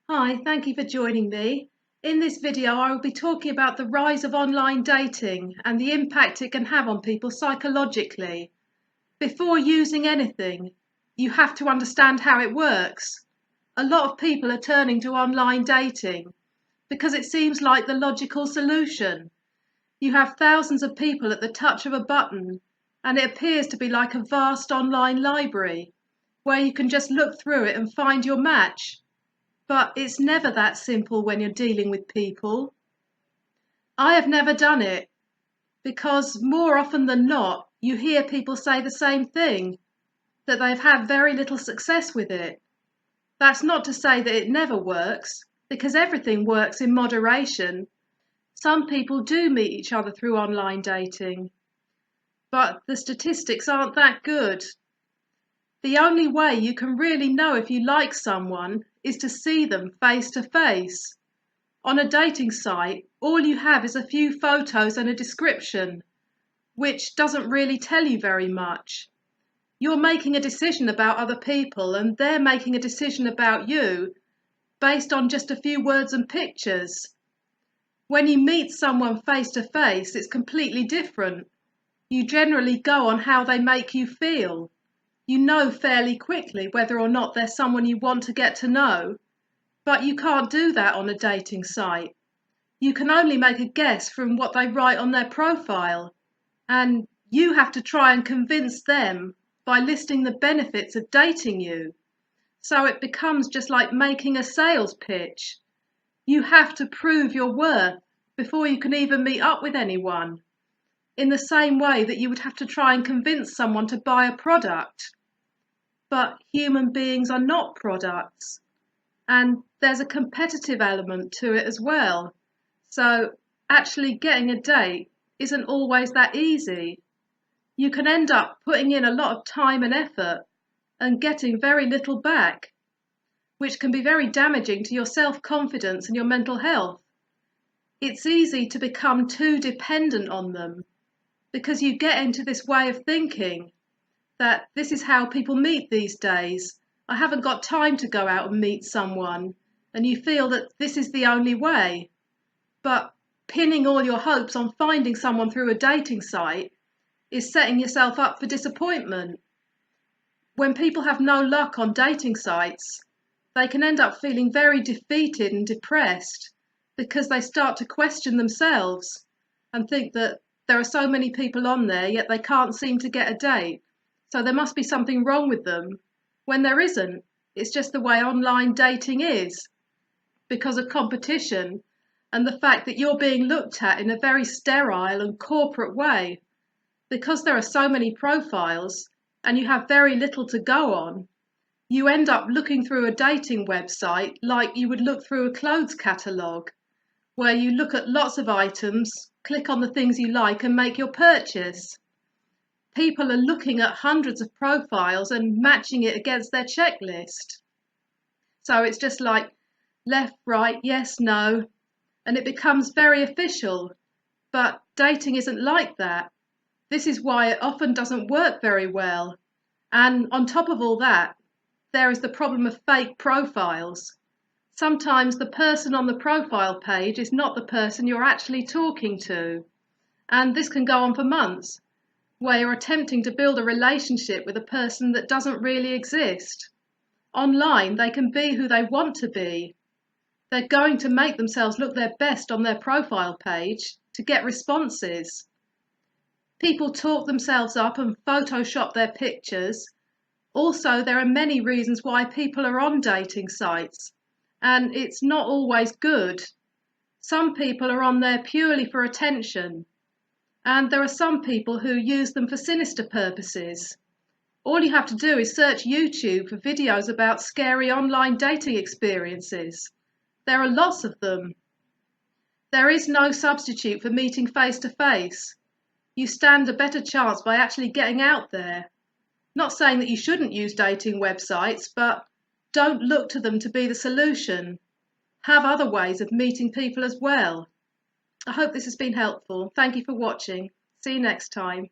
Hi, thank you for joining me. In this video, I will be talking about the rise of online dating and the impact it can have on people psychologically. Before using anything, you have to understand how it works. A lot of people are turning to online dating because it seems like the logical solution. You have thousands of people at the touch of a button, and it appears to be like a vast online library where you can just look through it and find your match. But it's never that simple when you're dealing with people. I have never done it because more often than not, you hear people say the same thing, that they've had very little success with it. That's not to say that it never works, because everything works in moderation. Some people do meet each other through online dating, but the statistics aren't that good. The only way you can really know if you like someone is to see them face to face. On a dating site, all you have is a few photos and a description, which doesn't really tell you very much. You're making a decision about other people and they're making a decision about you based on just a few words and pictures. When you meet someone face to face, it's completely different. You generally go on how they make you feel. You know fairly quickly whether or not they're someone you want to get to know, but you can't do that on a dating site. You can only make a guess from what they write on their profile, and you have to try and convince them by listing the benefits of dating you. So it becomes just like making a sales pitch. You have to prove your worth before you can even meet up with anyone, in the same way that you would have to try and convince someone to buy a product. But human beings are not products, and there's a competitive element to it as well. So actually getting a date isn't always that easy. You can end up putting in a lot of time and effort and getting very little back, which can be very damaging to your self-confidence and your mental health. It's easy to become too dependent on them because you get into this way of thinking that this is how people meet these days. I haven't got time to go out and meet someone, and you feel that this is the only way. But pinning all your hopes on finding someone through a dating site is setting yourself up for disappointment. When people have no luck on dating sites, they can end up feeling very defeated and depressed because they start to question themselves and think that there are so many people on there, yet they can't seem to get a date. So there must be something wrong with them, when there isn't. It's just the way online dating is, because of competition and the fact that you're being looked at in a very sterile and corporate way. Because there are so many profiles and you have very little to go on, you end up looking through a dating website like you would look through a clothes catalogue, where you look at lots of items, click on the things you like and make your purchase. People are looking at hundreds of profiles and matching it against their checklist. So it's just like left, right, yes, no, and it becomes very official. But dating isn't like that. This is why it often doesn't work very well. And on top of all that, there is the problem of fake profiles. Sometimes the person on the profile page is not the person you're actually talking to. And this can go on for months, where you're attempting to build a relationship with a person that doesn't really exist. Online, they can be who they want to be. They're going to make themselves look their best on their profile page to get responses. People talk themselves up and Photoshop their pictures. Also, there are many reasons why people are on dating sites, and it's not always good. Some people are on there purely for attention, and there are some people who use them for sinister purposes. All you have to do is search YouTube for videos about scary online dating experiences. There are lots of them. There is no substitute for meeting face to face. You stand a better chance by actually getting out there. Not saying that you shouldn't use dating websites, but don't look to them to be the solution. Have other ways of meeting people as well. I hope this has been helpful. Thank you for watching. See you next time.